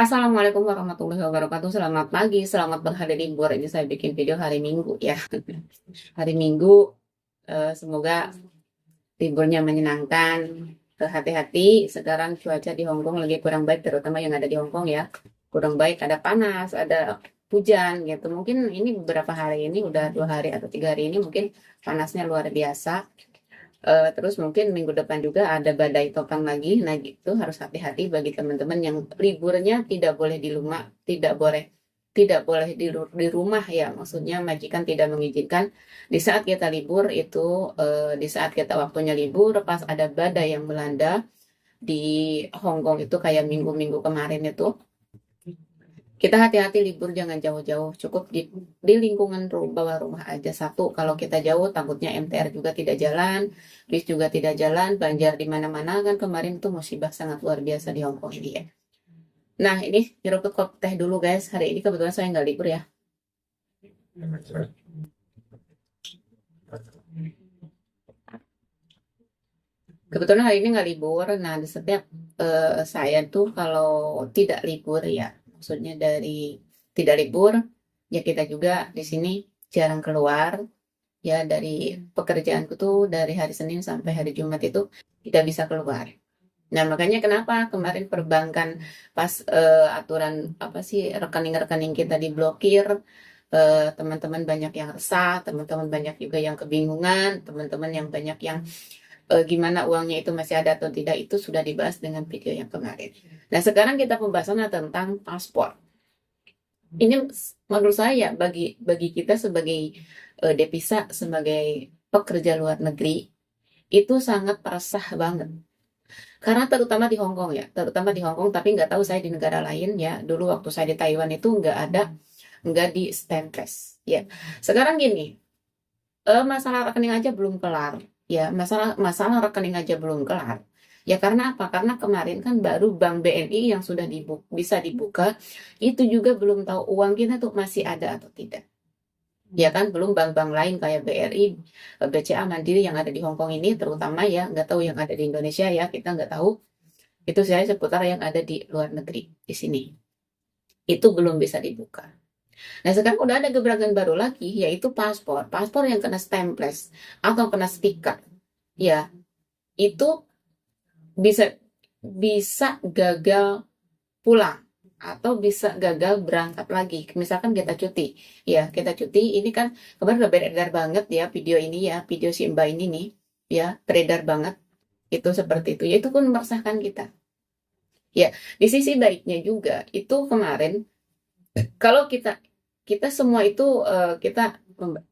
Assalamualaikum warahmatullahi wabarakatuh. Selamat pagi, selamat berhari libur. Ini saya bikin video hari Minggu ya. Hari Minggu, semoga liburnya menyenangkan. Hati-hati, sekarang cuaca di Hong Kong lagi kurang baik, terutama yang ada di Hong Kong ya. Kurang baik, ada panas, ada hujan gitu. Mungkin ini beberapa hari ini, udah 2 hari atau 3 hari ini mungkin panasnya luar biasa. Terus mungkin minggu depan juga ada badai topan lagi. Nah, gitu harus hati-hati bagi teman-teman yang liburnya tidak boleh di rumah, tidak boleh di rumah ya. Maksudnya majikan tidak mengizinkan di saat kita libur itu, di saat kita waktunya libur pas ada badai yang melanda di Hong Kong itu kayak minggu-minggu kemarin itu, kita hati-hati libur jangan jauh-jauh, cukup di lingkungan bawah rumah aja. Satu, kalau kita jauh takutnya MTR juga tidak jalan, bis juga tidak jalan, banjir di mana-mana kan kemarin tuh musibah sangat luar biasa di Hong Kong ini ya. Nah ini nyeruput kopi teh dulu guys, hari ini kebetulan saya nggak libur ya. Kebetulan hari ini nggak libur, nah di setiap saya tuh kalau tidak libur ya, maksudnya dari tidak libur, ya kita juga di sini jarang keluar. Ya dari pekerjaanku tuh dari hari Senin sampai hari Jumat itu tidak bisa keluar. Nah makanya kenapa kemarin perbankan pas aturan apa sih rekening-rekening kita diblokir, teman-teman banyak yang resah, teman-teman banyak juga yang kebingungan, teman-teman yang banyak yang gimana uangnya itu masih ada atau tidak itu sudah dibahas dengan video yang kemarin. Nah sekarang kita pembahasannya tentang paspor. Ini menurut saya bagi kita sebagai devisa, sebagai pekerja luar negeri itu sangat resah banget. Karena terutama di Hong Kong ya, terutama di Hong Kong, tapi nggak tahu saya di negara lain ya. Dulu waktu saya di Taiwan itu nggak ada, nggak di stampless ya. Sekarang gini, masalah rekening aja belum kelar ya, masalah masalah rekening aja belum kelar. Ya karena apa? Karena kemarin kan baru Bank BNI yang sudah bisa dibuka, itu juga belum tahu uang kita tuh masih ada atau tidak. Ya kan, belum bank-bank lain kayak BRI, BCA, Mandiri yang ada di Hong Kong ini, terutama ya, nggak tahu yang ada di Indonesia ya, kita nggak tahu. Itu saya seputar yang ada di luar negeri, di sini. Itu belum bisa dibuka. Nah sekarang udah ada gebrakan baru lagi, yaitu paspor. Paspor yang kena stemples atau kena stiker. Ya, itu bisa bisa gagal pulang atau bisa gagal berangkat lagi. Misalkan kita cuti, ya kita cuti. Ini kan kemarin udah beredar banget ya video ini ya, video si Mbak ini nih, ya beredar banget. Itu seperti itu. Ya itu pun meresahkan kita. Ya di sisi baiknya juga itu kemarin kalau kita kita semua itu kita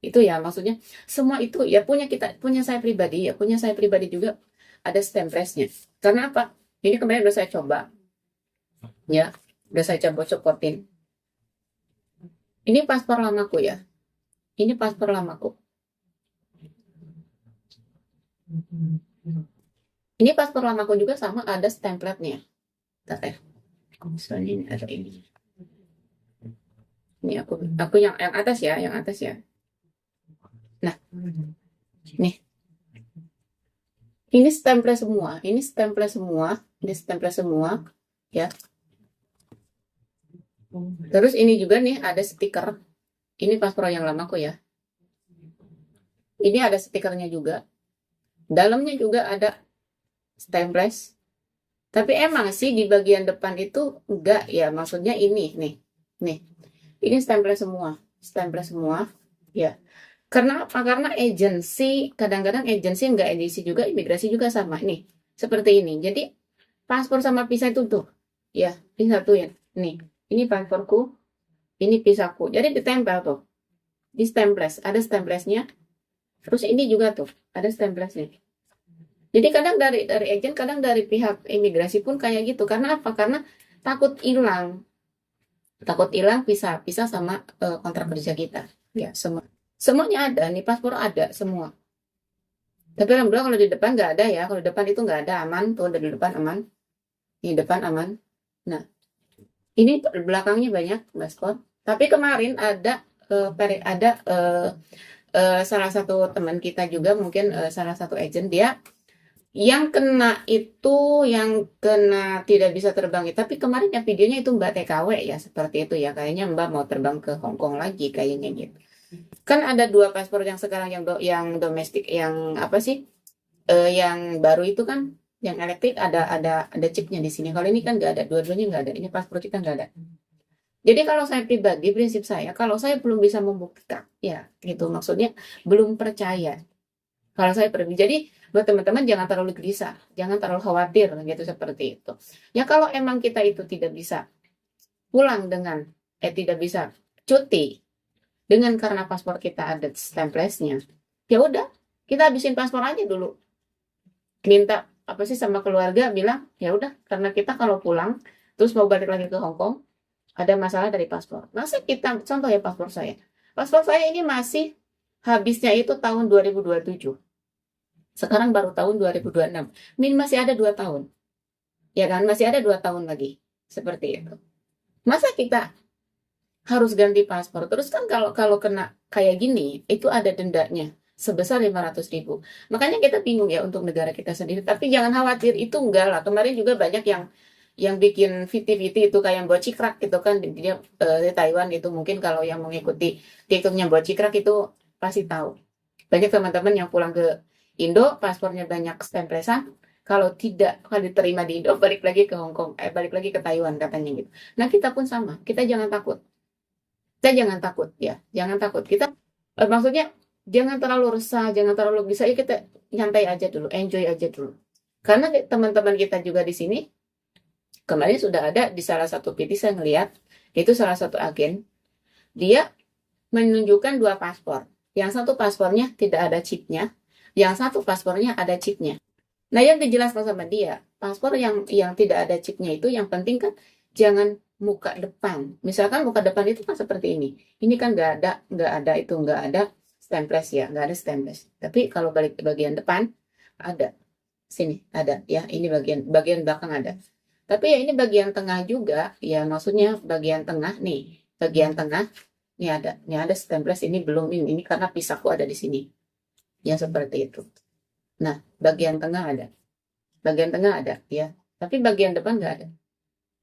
itu ya maksudnya semua itu ya punya saya pribadi ya punya saya pribadi juga ada stempresnya. Karena apa? Ini kemarin udah saya coba ya, udah saya coba copotin. Ini paspor lamaku ya. Ini paspor lamaku. Ini paspor lamaku juga sama ada stempletnya. Bentar ya. Misalnya ini ada ini. Ini aku yang atas ya, yang atas ya. Nah, nih. Ini stempel semua, ini stempel semua, ini stempel semua, ya. Terus ini juga nih ada stiker. Ini paspor yang lamaku ya. Ini ada stikernya juga. Dalamnya juga ada stemples. Tapi emang sih di bagian depan itu enggak ya, maksudnya ini nih. Nih. Ini stempel semua, ya. Karena apa? Karena agensi, kadang-kadang agensi enggak edisi juga, imigrasi juga sama nih. Seperti ini. Jadi paspor sama visa itu tuh. Ya, disatuin. Nih, ini pasporku, ini visaku. Jadi ditempel tuh. Di stemples, ada stemplesnya. Terus ini juga tuh, ada stemplesnya. Jadi kadang dari agen, kadang dari pihak imigrasi pun kayak gitu. Karena apa? Karena takut hilang. Takut hilang pisah sama kontrak kerja kita. Ya, semuanya ada. Nih paspor ada semua. Tapi alhamdulillah kalau di depan nggak ada ya. Kalau di depan itu nggak ada, aman. Tuh dari depan aman. Di depan aman. Nah, ini belakangnya banyak paspor. Tapi kemarin ada salah satu teman kita juga mungkin salah satu agent dia Yang kena itu yang kena tidak bisa terbang. Tapi kemarin yang videonya itu Mbak TKW ya, seperti itu ya. Kayaknya Mbak mau terbang ke Hong Kong lagi kayaknya gitu. Kan ada dua paspor yang sekarang yang domestik yang apa sih? Yang baru itu kan yang elektrik ada chipnya di sini. Kalau ini kan nggak ada, dua-duanya nggak ada. Ini paspor kita nggak ada. Jadi kalau saya pribadi, prinsip saya, kalau saya belum bisa membuktikan, ya gitu maksudnya belum percaya. Kalau saya pribadi, jadi buat teman-teman jangan terlalu gelisah, jangan terlalu khawatir gitu seperti itu. Ya kalau emang kita itu tidak bisa pulang dengan tidak bisa cuti dengan karena paspor kita ada stemplesnya, ya udah kita habisin paspor aja dulu. Minta apa sih sama keluarga bilang ya udah karena kita kalau pulang terus mau balik lagi ke Hong Kong ada masalah dari paspor. Masa kita contoh ya paspor saya. Paspor saya ini masih habisnya itu tahun 2027. Sekarang baru tahun 2026. Min masih ada 2 tahun. Ya kan? Masih ada 2 tahun lagi. Seperti itu. Masa kita harus ganti paspor? Terus kan kalau kalau kena kayak gini, itu ada dendanya sebesar 500.000. Makanya kita bingung ya untuk negara kita sendiri. Tapi jangan khawatir, itu enggak lah. Kemarin juga banyak yang bikin viti-viti itu kayak Mbok Cikrak gitu kan dia di Taiwan itu mungkin kalau yang mengikuti TikToknya Mbok Cikrak itu pasti tahu. Banyak teman-teman yang pulang ke Indo, paspornya banyak stemplesan. Kalau diterima di Indo, balik lagi ke Hong Kong, balik lagi ke Taiwan katanya gitu. Nah kita pun sama, kita jangan takut. Kita jangan takut ya, jangan takut. Kita maksudnya jangan terlalu resah, jangan terlalu bisa ya kita nyantai aja dulu, enjoy aja dulu. Karena teman-teman kita juga di sini kemarin sudah ada di salah satu PT saya ngeliat itu salah satu agen dia menunjukkan 2 paspor. Yang satu paspornya tidak ada chipnya, yang satu paspornya ada chipnya. Nah, yang dijelaskan sama dia, paspor yang tidak ada chipnya itu yang penting kan jangan muka depan. Misalkan muka depan itu kan seperti ini. Ini kan nggak ada stemples ya, nggak ada stemples. Tapi kalau balik ke bagian depan ada. Sini ada ya, ini bagian belakang ada. Tapi ya ini bagian tengah juga, ya maksudnya bagian tengah nih, bagian tengah ini ada stemples ini belum ini karena pisahku ada di sini. Ya seperti itu. Nah, bagian tengah ada ya, tapi bagian depan nggak ada.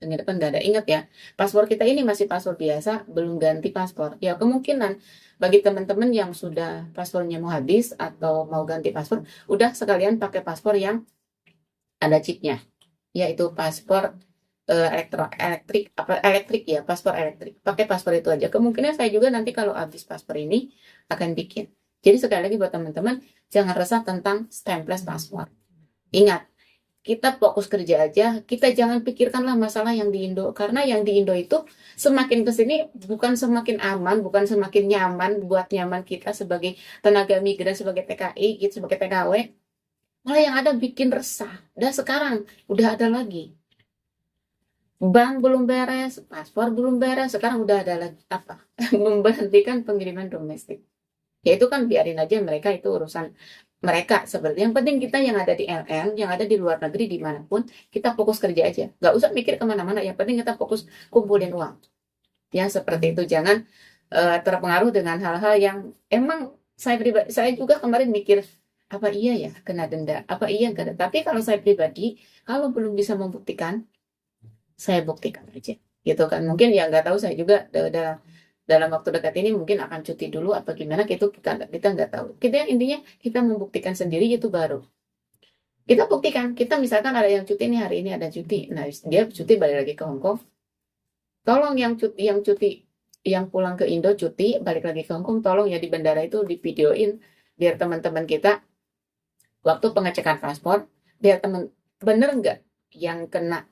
Bagian depan nggak ada. Ingat ya, paspor kita ini masih paspor biasa, belum ganti paspor. Ya kemungkinan bagi teman-teman yang sudah paspornya mau habis atau mau ganti paspor, udah sekalian pakai paspor yang ada chipnya. Yaitu paspor elektrik ya, paspor elektrik. Pakai paspor itu aja. Kemungkinan saya juga nanti kalau habis paspor ini akan bikin. Jadi sekali lagi buat teman-teman, jangan resah tentang stemples paspor. Ingat, kita fokus kerja aja, kita jangan pikirkanlah masalah yang di Indo. Karena yang di Indo itu semakin kesini bukan semakin aman, bukan semakin nyaman buat nyaman kita sebagai tenaga migran, sebagai TKI, gitu, sebagai TKW. Malah yang ada bikin resah. Dan sekarang udah ada lagi. Bank belum beres, paspor belum beres, sekarang udah ada lagi apa? Memberhentikan pengiriman domestik. Ya itu kan biarin aja mereka itu urusan mereka sebenarnya. Yang penting kita yang ada di LN, yang ada di luar negeri dimanapun, kita fokus kerja aja. Gak usah mikir kemana-mana, yang penting kita fokus kumpulin uang. Ya seperti itu, jangan terpengaruh dengan hal-hal yang emang saya juga kemarin mikir, apa iya ya kena denda, apa iya kena. Tapi kalau saya pribadi, kalau belum bisa membuktikan, saya buktikan aja gitu kan. Mungkin ya nggak tahu, saya juga udah dalam waktu dekat ini mungkin akan cuti dulu apa gimana gitu, kita nggak tahu. Kita intinya kita membuktikan sendiri itu baru kita buktikan. Kita misalkan ada yang cuti nih, hari ini ada cuti, nah dia cuti balik lagi ke Hong Kong, tolong yang cuti yang pulang ke Indo cuti balik lagi ke Hong Kong, tolong ya di bandara itu di videoin biar teman-teman kita waktu pengecekan paspor, biar teman bener nggak yang kena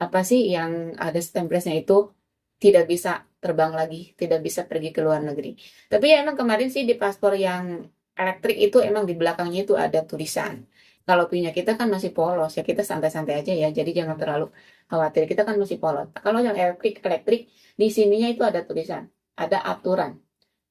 apa sih yang ada stemplesnya itu tidak bisa terbang lagi, tidak bisa pergi ke luar negeri. Tapi ya emang kemarin sih di paspor yang elektrik itu emang di belakangnya itu ada tulisan. Kalau punya kita kan masih polos ya, kita santai-santai aja ya. Jadi jangan terlalu khawatir, kita kan masih polos. Kalau yang elektrik di sininya itu ada tulisan, ada aturan.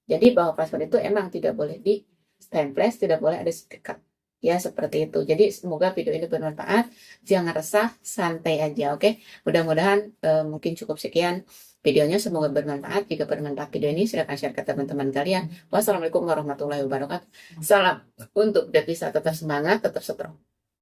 Jadi bahwa paspor itu emang tidak boleh di stemples, tidak boleh ada stiker. Ya seperti itu. Jadi semoga video ini bermanfaat. Jangan resah, santai aja, oke? Mudah-mudahan mungkin cukup sekian videonya. Semoga bermanfaat. Jika bermanfaat video ini, silahkan share ke teman-teman kalian. Wassalamualaikum warahmatullahi wabarakatuh. Salam untuk devisa tetap semangat, tetap strong.